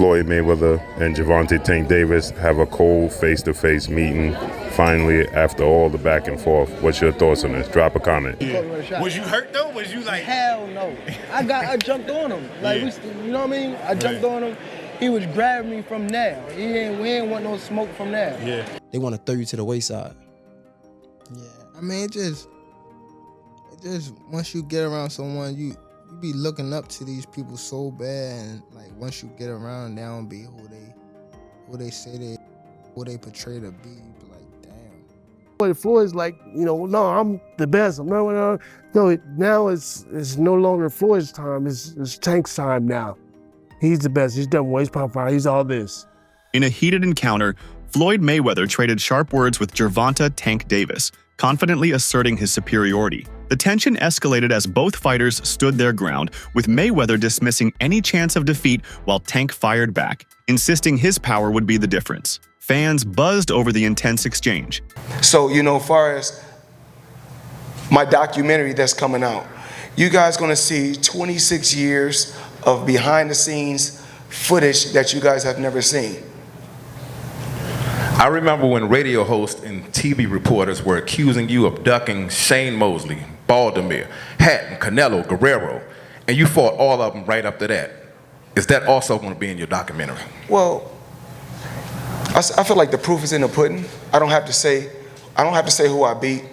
Floyd Mayweather and Gervonta Tank Davis have a cold face-to-face meeting finally after all the back and forth. What's your thoughts on this? Drop a comment. Yeah. Was you hurt though? Was you like? Hell no. I jumped on him. Like you know what I mean? I jumped on him. He was grabbing me from there. We ain't want no smoke from there. Yeah. They want to throw you to the wayside. Yeah. I mean, it just once you get around someone, you be looking up to these people so bad, and like once you get around, they don't be who they portray to be. You be like, damn. But Floyd's like, no, I'm the best. No, now it's no longer Floyd's time. It's Tank's time now. He's the best. He's done waist pound fire. He's all this. In a heated encounter, Floyd Mayweather traded sharp words with Gervonta Tank Davis, confidently asserting his superiority. The tension escalated as both fighters stood their ground, with Mayweather dismissing any chance of defeat while Tank fired back, insisting his power would be the difference. Fans buzzed over the intense exchange. So, far as my documentary that's coming out, you guys gonna see 26 years of behind-the-scenes footage that you guys have never seen. I remember when radio hosts and TV reporters were accusing you of ducking Shane Mosley, Baldomir, Hatton, Canelo, Guerrero, and you fought all of them right up to that. Is that also going to be in your documentary? Well, I feel like the proof is in the pudding. I don't have to say who I beat.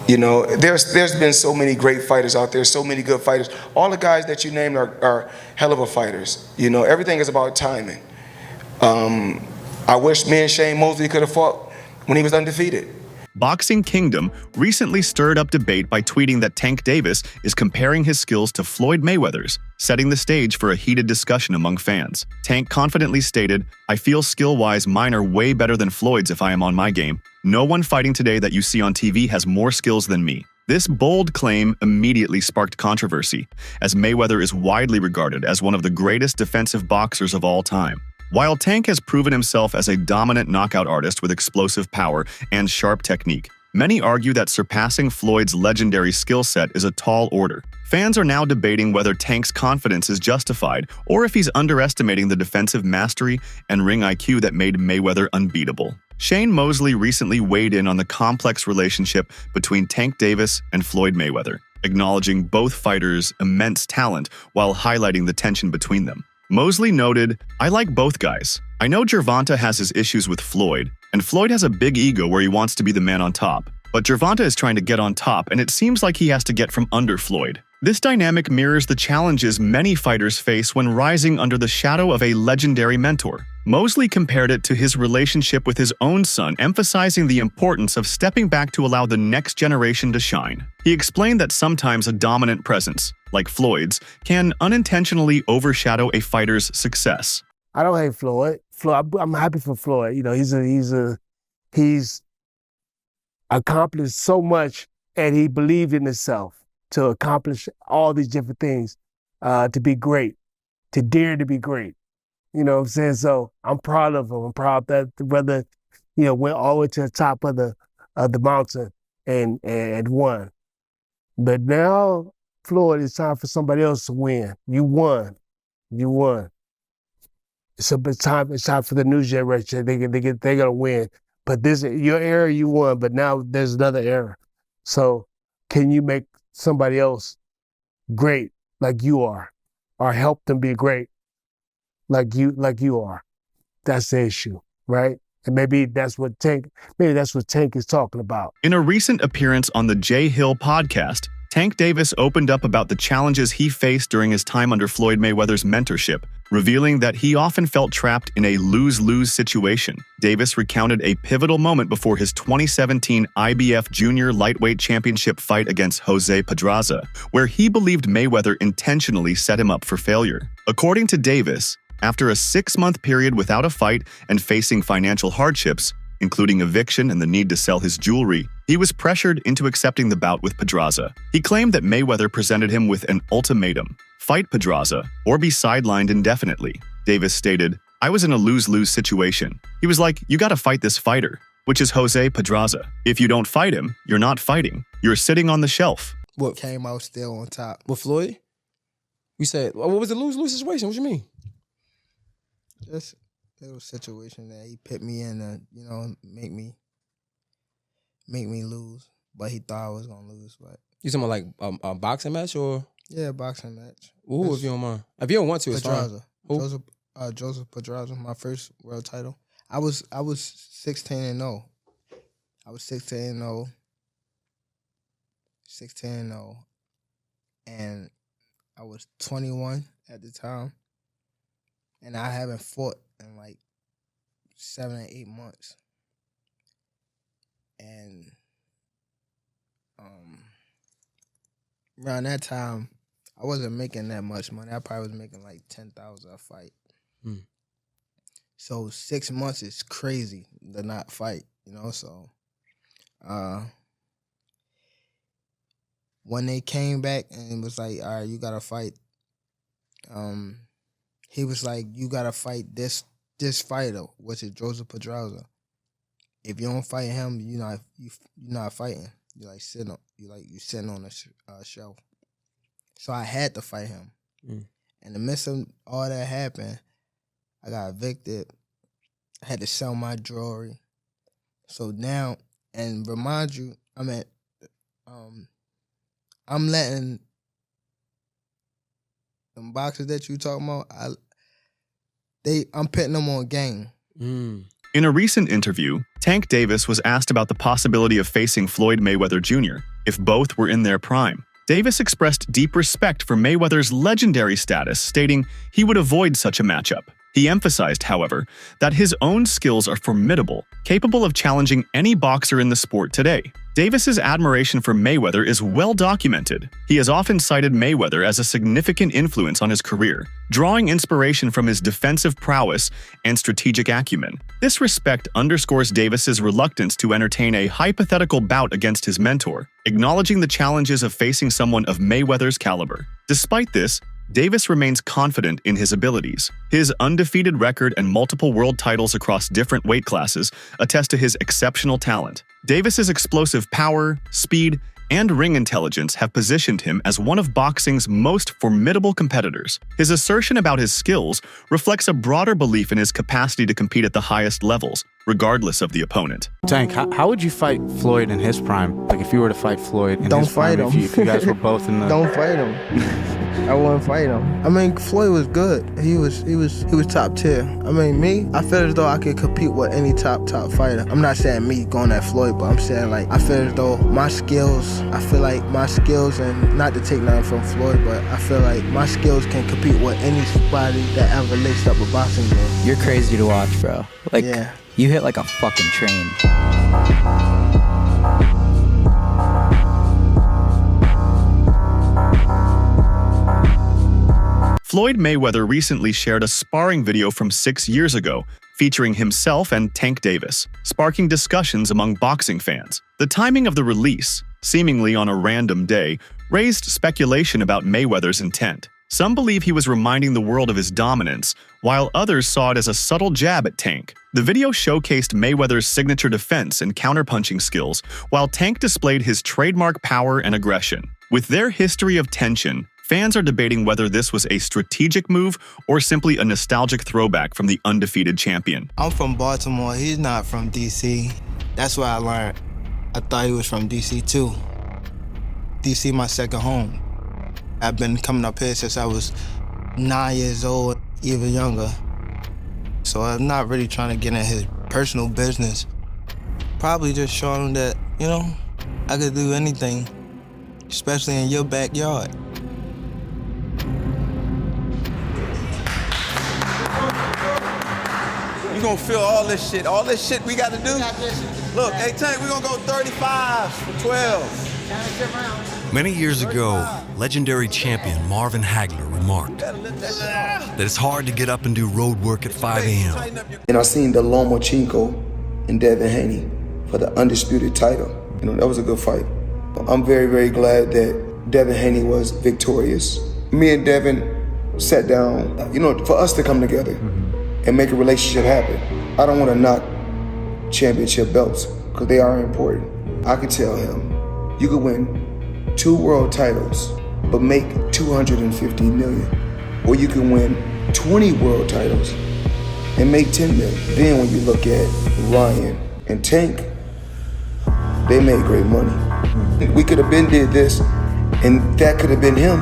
There's been so many great fighters out there, so many good fighters. All the guys that you named are hell of a fighters. Everything is about timing. I wish me and Shane Mosley could have fought when he was undefeated. Boxing Kingdom recently stirred up debate by tweeting that Tank Davis is comparing his skills to Floyd Mayweather's, setting the stage for a heated discussion among fans. Tank confidently stated, "I feel skill-wise mine are way better than Floyd's if I am on my game. No one fighting today that you see on TV has more skills than me." This bold claim immediately sparked controversy, as Mayweather is widely regarded as one of the greatest defensive boxers of all time. While Tank has proven himself as a dominant knockout artist with explosive power and sharp technique, many argue that surpassing Floyd's legendary skill set is a tall order. Fans are now debating whether Tank's confidence is justified or if he's underestimating the defensive mastery and ring IQ that made Mayweather unbeatable. Shane Mosley recently weighed in on the complex relationship between Tank Davis and Floyd Mayweather, acknowledging both fighters' immense talent while highlighting the tension between them. Mosley noted, "I like both guys. I know Gervonta has his issues with Floyd, and Floyd has a big ego where he wants to be the man on top. But Gervonta is trying to get on top, and it seems like he has to get from under Floyd." This dynamic mirrors the challenges many fighters face when rising under the shadow of a legendary mentor. Mosley compared it to his relationship with his own son, emphasizing the importance of stepping back to allow the next generation to shine. He explained that sometimes a dominant presence, like Floyd's, can unintentionally overshadow a fighter's success. I don't hate Floyd. I'm happy for Floyd. He's accomplished so much, and he believed in himself to accomplish all these different things, to be great, to dare to be great. You know what I'm saying? So I'm proud of him. I'm proud that whether, went all the way to the top of the mountain and won. But now, Floyd, it's time for somebody else to win. You won. It's time for the new generation. They're gonna win. But your era, you won. But now there's another era. So can you make somebody else great like you are, or help them be great like you are? That's the issue, right? And maybe that's what Tank is talking about. In a recent appearance on the Jay Hill podcast, Tank Davis opened up about the challenges he faced during his time under Floyd Mayweather's mentorship, revealing that he often felt trapped in a lose-lose situation. Davis recounted a pivotal moment before his 2017 IBF Junior Lightweight Championship fight against Jose Pedraza, where he believed Mayweather intentionally set him up for failure. According to Davis, after a 6-month period without a fight and facing financial hardships, including eviction and the need to sell his jewelry, he was pressured into accepting the bout with Pedraza. He claimed that Mayweather presented him with an ultimatum: fight Pedraza or be sidelined indefinitely. Davis stated, "I was in a lose-lose situation. He was like, you gotta fight this fighter, which is Jose Pedraza. If you don't fight him, you're not fighting. You're sitting on the shelf." What came out still on top? With Floyd? You said, what was the lose-lose situation? What you mean? Just a little situation that he put me in to, you know, make me lose. But he thought I was gonna lose. But You talking about like a boxing match or? yeah, boxing match. Ooh, if you don't mind. If you don't want to, it's fine. Pedraza. Joseph Pedraza, my first world title. I was 16-0. I was 16-0. 16-0. And I was 21 at the time. And I haven't fought in like 7 or 8 months. And around that time, I wasn't making that much money. I probably was making like $10,000 a fight. So 6 months is crazy to not fight, you know. So when they came back and it was like, all right, you gotta fight. He was like, you gotta fight this fighter, which is Joseph Pedraza. If you don't fight him, you're not fighting. You sitting on a shelf. So I had to fight him. In the midst of all that happened, I got evicted. I had to sell my jewelry. So now, and remind you, I'm letting them boxers that you talking about, I'm putting them on game. In a recent interview, Tank Davis was asked about the possibility of facing Floyd Mayweather Jr. if both were in their prime. Davis expressed deep respect for Mayweather's legendary status, stating he would avoid such a matchup. He emphasized, however, that his own skills are formidable, capable of challenging any boxer in the sport today. Davis's admiration for Mayweather is well documented. He has often cited Mayweather as a significant influence on his career, drawing inspiration from his defensive prowess and strategic acumen. This respect underscores Davis's reluctance to entertain a hypothetical bout against his mentor, acknowledging the challenges of facing someone of Mayweather's caliber. Despite this, Davis remains confident in his abilities. His undefeated record and multiple world titles across different weight classes attest to his exceptional talent. Davis's explosive power, speed, and ring intelligence have positioned him as one of boxing's most formidable competitors. His assertion about his skills reflects a broader belief in his capacity to compete at the highest levels, regardless of the opponent. Tank, how would you fight Floyd in his prime? Like if you were to fight Floyd in Don't his prime, fight him. if you guys were both in the... Don't fight him. I wouldn't fight him. I mean, Floyd was good. He was top tier. I mean, me, I feel as though I could compete with any top fighter. I'm not saying me going at Floyd, but I'm saying like I feel as though my skills, and not to take nothing from Floyd, but I feel like my skills can compete with anybody that ever laced up a boxing game. You're crazy to watch, bro. Like, yeah. You hit like a fucking train. Floyd Mayweather recently shared a sparring video from 6 years ago, featuring himself and Tank Davis, sparking discussions among boxing fans. The timing of the release, seemingly on a random day, raised speculation about Mayweather's intent. Some believe he was reminding the world of his dominance, while others saw it as a subtle jab at Tank. The video showcased Mayweather's signature defense and counterpunching skills, while Tank displayed his trademark power and aggression. With their history of tension, fans are debating whether this was a strategic move or simply a nostalgic throwback from the undefeated champion. I'm from Baltimore. He's not from D.C. That's what I learned. I thought he was from D.C. too. D.C. my second home. I've been coming up here since I was 9 years old, even younger. So I'm not really trying to get in his personal business. Probably just showing him that, you know, I could do anything, especially in your backyard. You gonna feel all this shit we gotta do? Look, hey Tank, we gonna go 35 for 12. Many years ago, legendary champion Marvin Hagler remarked that it's hard to get up and do road work at 5 a.m. And I seen the Lomachenko and Devin Haney for the undisputed title. You know, that was a good fight. I'm very, very glad that Devin Haney was victorious. Me and Devin sat down, you know, for us to come together and make a relationship happen. I don't want to knock championship belts because they are important. I could tell him, you could win 2 world titles, but make $250 million. Or you can win 20 world titles and make 10 million. Then when you look at Ryan and Tank, they made great money. We could have been did this, and that could have been him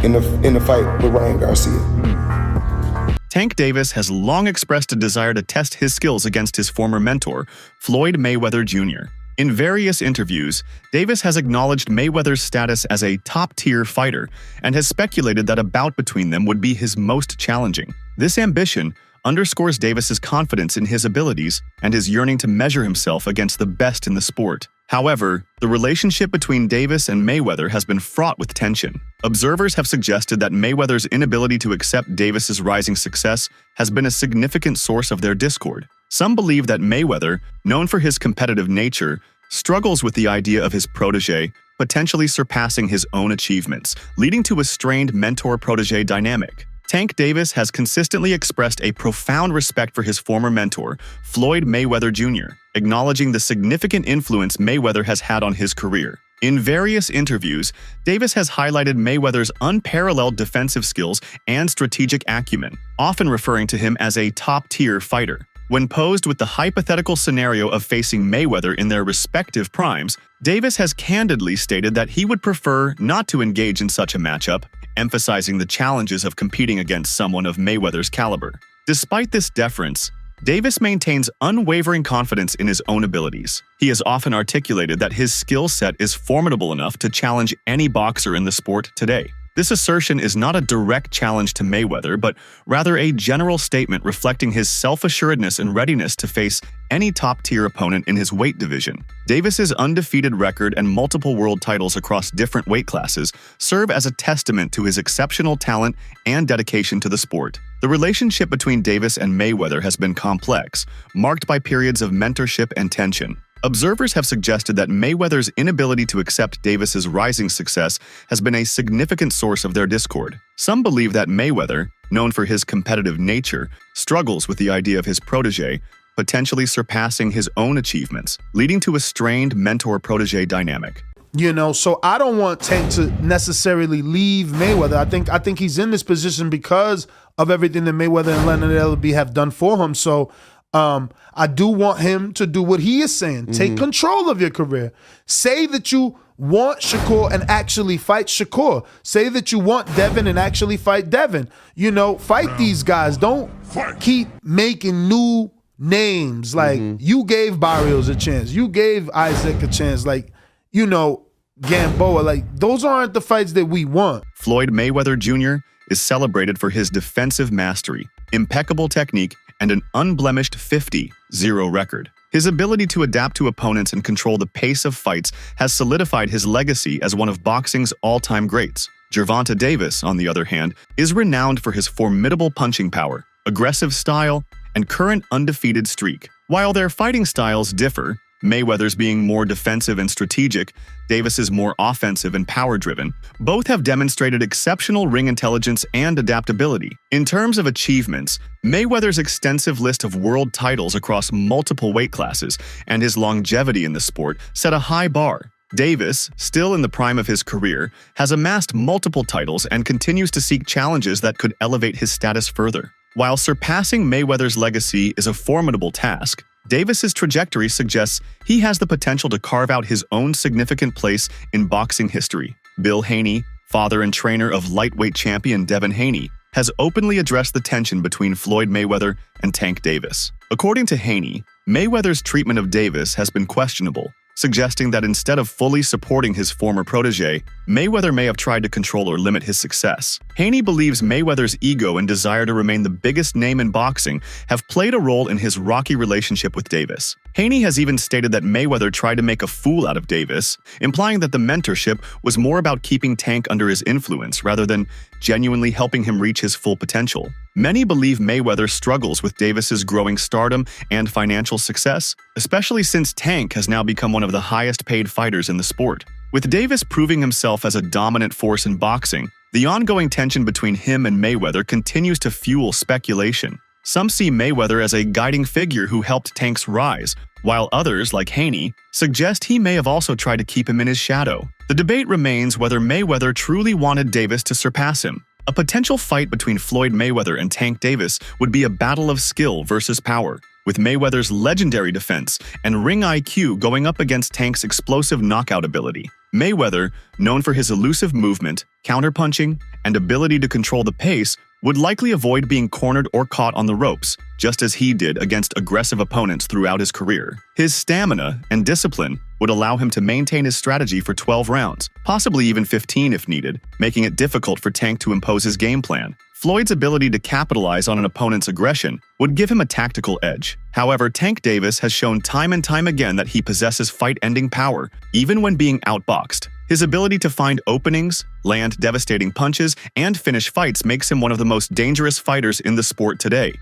in the fight with Ryan Garcia. Tank Davis has long expressed a desire to test his skills against his former mentor, Floyd Mayweather Jr. In various interviews, Davis has acknowledged Mayweather's status as a top-tier fighter and has speculated that a bout between them would be his most challenging. This ambition underscores Davis's confidence in his abilities and his yearning to measure himself against the best in the sport. However, the relationship between Davis and Mayweather has been fraught with tension. Observers have suggested that Mayweather's inability to accept Davis's rising success has been a significant source of their discord. Some believe that Mayweather, known for his competitive nature, struggles with the idea of his protege potentially surpassing his own achievements, leading to a strained mentor-protege dynamic. Tank Davis has consistently expressed a profound respect for his former mentor, Floyd Mayweather Jr., acknowledging the significant influence Mayweather has had on his career. In various interviews, Davis has highlighted Mayweather's unparalleled defensive skills and strategic acumen, often referring to him as a top-tier fighter. When posed with the hypothetical scenario of facing Mayweather in their respective primes, Davis has candidly stated that he would prefer not to engage in such a matchup, emphasizing the challenges of competing against someone of Mayweather's caliber. Despite this deference, Davis maintains unwavering confidence in his own abilities. He has often articulated that his skill set is formidable enough to challenge any boxer in the sport today. This assertion is not a direct challenge to Mayweather, but rather a general statement reflecting his self-assuredness and readiness to face any top-tier opponent in his weight division. Davis's undefeated record and multiple world titles across different weight classes serve as a testament to his exceptional talent and dedication to the sport. The relationship between Davis and Mayweather has been complex, marked by periods of mentorship and tension. Observers have suggested that Mayweather's inability to accept Davis's rising success has been a significant source of their discord. Some believe that Mayweather, known for his competitive nature, struggles with the idea of his protege potentially surpassing his own achievements, leading to a strained mentor-protege dynamic. You know, so I don't want Tank to necessarily leave Mayweather. I think he's in this position because of everything that Mayweather and Leonard Ellerbe have done for him. So I do want him to do what he is saying. Take control of your career. Say that you want Shakur and actually fight Shakur. Say that you want Devin and actually fight Devin. You know, fight these guys. Don't keep making new names. Like, you gave Barrios a chance. You gave Isaac a chance. Like, you know, Gamboa. Like, those aren't the fights that we want. Floyd Mayweather Jr. is celebrated for his defensive mastery, impeccable technique, and an unblemished 50-0 record. His ability to adapt to opponents and control the pace of fights has solidified his legacy as one of boxing's all-time greats. Gervonta Davis, on the other hand, is renowned for his formidable punching power, aggressive style, and current undefeated streak. While their fighting styles differ, Mayweather's being more defensive and strategic, Davis's more offensive and power-driven, both have demonstrated exceptional ring intelligence and adaptability. In terms of achievements, Mayweather's extensive list of world titles across multiple weight classes and his longevity in the sport set a high bar. Davis, still in the prime of his career, has amassed multiple titles and continues to seek challenges that could elevate his status further. While surpassing Mayweather's legacy is a formidable task, Davis's trajectory suggests he has the potential to carve out his own significant place in boxing history. Bill Haney, father and trainer of lightweight champion Devin Haney, has openly addressed the tension between Floyd Mayweather and Tank Davis. According to Haney, Mayweather's treatment of Davis has been questionable, suggesting that instead of fully supporting his former protege, Mayweather may have tried to control or limit his success. Haney believes Mayweather's ego and desire to remain the biggest name in boxing have played a role in his rocky relationship with Davis. Haney has even stated that Mayweather tried to make a fool out of Davis, implying that the mentorship was more about keeping Tank under his influence rather than genuinely helping him reach his full potential. Many believe Mayweather struggles with Davis's growing stardom and financial success, especially since Tank has now become one of the highest-paid fighters in the sport. With Davis proving himself as a dominant force in boxing, the ongoing tension between him and Mayweather continues to fuel speculation. Some see Mayweather as a guiding figure who helped Tank's rise, while others, like Haney, suggest he may have also tried to keep him in his shadow. The debate remains whether Mayweather truly wanted Davis to surpass him. A potential fight between Floyd Mayweather and Tank Davis would be a battle of skill versus power, with Mayweather's legendary defense and ring IQ going up against Tank's explosive knockout ability. Mayweather, known for his elusive movement, counterpunching, and ability to control the pace, would likely avoid being cornered or caught on the ropes, just as he did against aggressive opponents throughout his career. His stamina and discipline would allow him to maintain his strategy for 12 rounds, possibly even 15 if needed, making it difficult for Tank to impose his game plan. Floyd's ability to capitalize on an opponent's aggression would give him a tactical edge. However, Tank Davis has shown time and time again that he possesses fight-ending power, even when being outboxed. His ability to find openings, land devastating punches, and finish fights makes him one of the most dangerous fighters in the sport today.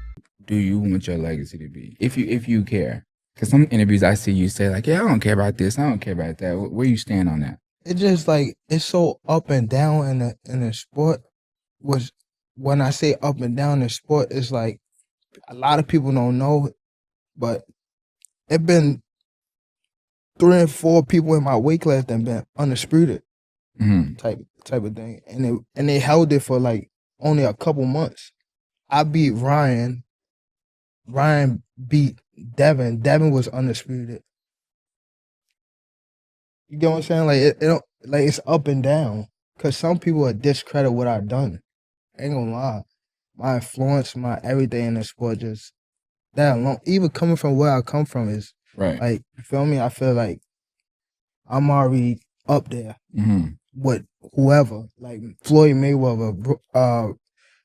Do you want your legacy to be? If you care. Because some interviews I see you say like, yeah, I don't care about this, I don't care about that. Where you stand on that? It's just like, it's so up and down in the sport. When I say up and down in the sport, it's like a lot of people don't know, but it been 3 and 4 people in my weight class that been undisputed type of thing, and they held it for like only a couple months. I beat Ryan. Ryan beat Devin. Devin was undisputed. You get what I'm saying? Like it don't, like it's up and down because some people are discredit what I've done. Ain't gonna lie, my influence, my everything in the sport, just that alone. Even coming from where I come from is right. Like, you feel me? I feel like I'm already up there with whoever, like Floyd Mayweather,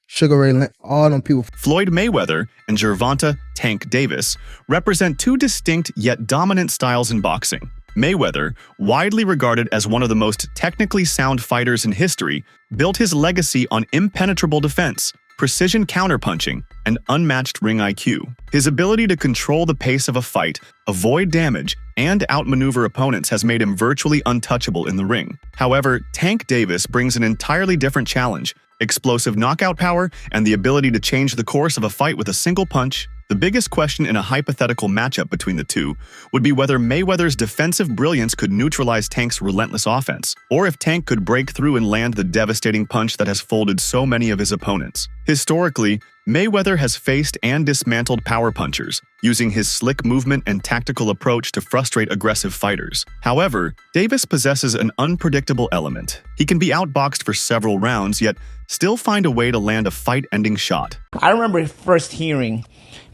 Sugar Ray Leonard, all them people. Floyd Mayweather and Gervonta Tank Davis represent two distinct yet dominant styles in boxing. Mayweather, widely regarded as one of the most technically sound fighters in history, built his legacy on impenetrable defense, precision counterpunching, and unmatched ring IQ. His ability to control the pace of a fight, avoid damage, and outmaneuver opponents has made him virtually untouchable in the ring. However, Tank Davis brings an entirely different challenge: explosive knockout power and the ability to change the course of a fight with a single punch. The biggest question in a hypothetical matchup between the two would be whether Mayweather's defensive brilliance could neutralize Tank's relentless offense, or if Tank could break through and land the devastating punch that has folded so many of his opponents. Historically, Mayweather has faced and dismantled power punchers, using his slick movement and tactical approach to frustrate aggressive fighters. However, Davis possesses an unpredictable element. He can be outboxed for several rounds, yet still find a way to land a fight-ending shot. I remember first hearing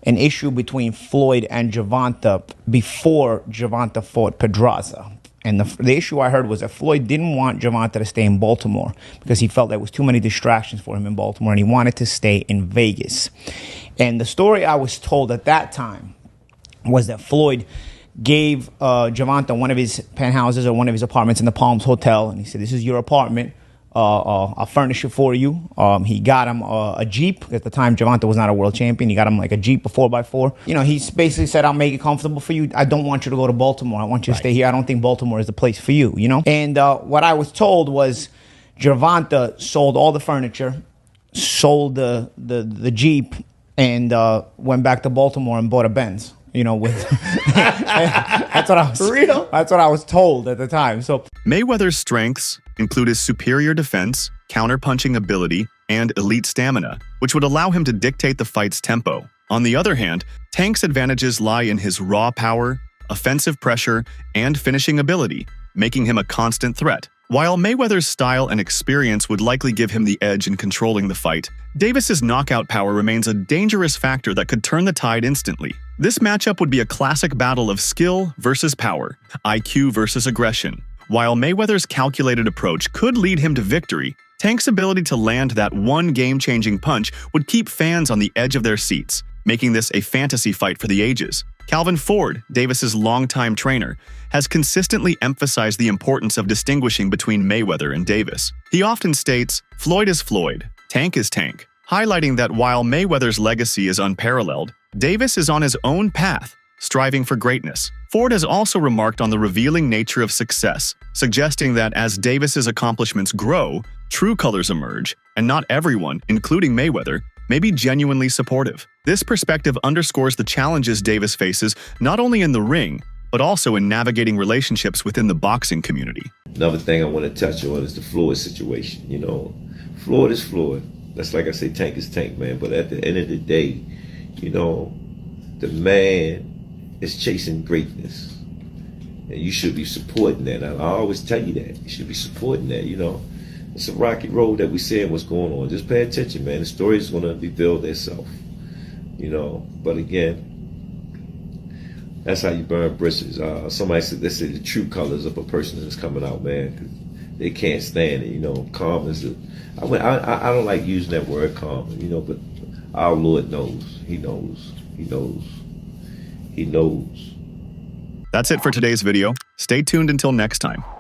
an issue between Floyd and Gervonta before Gervonta fought Pedraza. And the issue I heard was that Floyd didn't want Gervonta to stay in Baltimore because he felt there was too many distractions for him in Baltimore and he wanted to stay in Vegas. And the story I was told at that time was that Floyd gave Gervonta one of his penthouses or one of his apartments in the Palms Hotel, and he said, "This is your apartment. I'll furnish it for you." He got him a Jeep. At the time, Gervonta was not a world champion. He got him like a Jeep, a 4x4. You know, he basically said, "I'll make it comfortable for you. I don't want you to go to Baltimore. I want you to stay here. I don't think Baltimore is the place for you," you know? And what I was told was Gervonta sold all the furniture, sold the Jeep, and went back to Baltimore and bought a Benz. You know, with that's what I was real. That's what I was told at the time. So Mayweather's strengths include his superior defense, counterpunching ability, and elite stamina, which would allow him to dictate the fight's tempo. On the other hand, Tank's advantages lie in his raw power, offensive pressure, and finishing ability, making him a constant threat. While Mayweather's style and experience would likely give him the edge in controlling the fight, Davis's knockout power remains a dangerous factor that could turn the tide instantly. This matchup would be a classic battle of skill versus power, IQ versus aggression. While Mayweather's calculated approach could lead him to victory, Tank's ability to land that one game-changing punch would keep fans on the edge of their seats, making this a fantasy fight for the ages. Calvin Ford, Davis's longtime trainer, has consistently emphasized the importance of distinguishing between Mayweather and Davis. He often states, "Floyd is Floyd, Tank is Tank," highlighting that while Mayweather's legacy is unparalleled, Davis is on his own path, striving for greatness. Ford has also remarked on the revealing nature of success, suggesting that as Davis's accomplishments grow, true colors emerge, and not everyone, including Mayweather, may be genuinely supportive. This perspective underscores the challenges Davis faces not only in the ring, but also in navigating relationships within the boxing community. Another thing I want to touch on is the Floyd situation. You know, Floyd is Floyd. That's like I say, Tank is Tank, man. But at the end of the day, you know, the man is chasing greatness. And you should be supporting that. I always tell you that. You should be supporting that, you know. It's a rocky road that we're seeing what's going on. Just pay attention, man. The story is going to reveal itself, you know. But again, that's how you burn bridges. Somebody said, they say the true colors of a person that's coming out, man. 'Cause they can't stand it, you know. Calm is I don't like using that word calm, you know, but our Lord knows. He knows. He knows. He knows. That's it for today's video. Stay tuned until next time.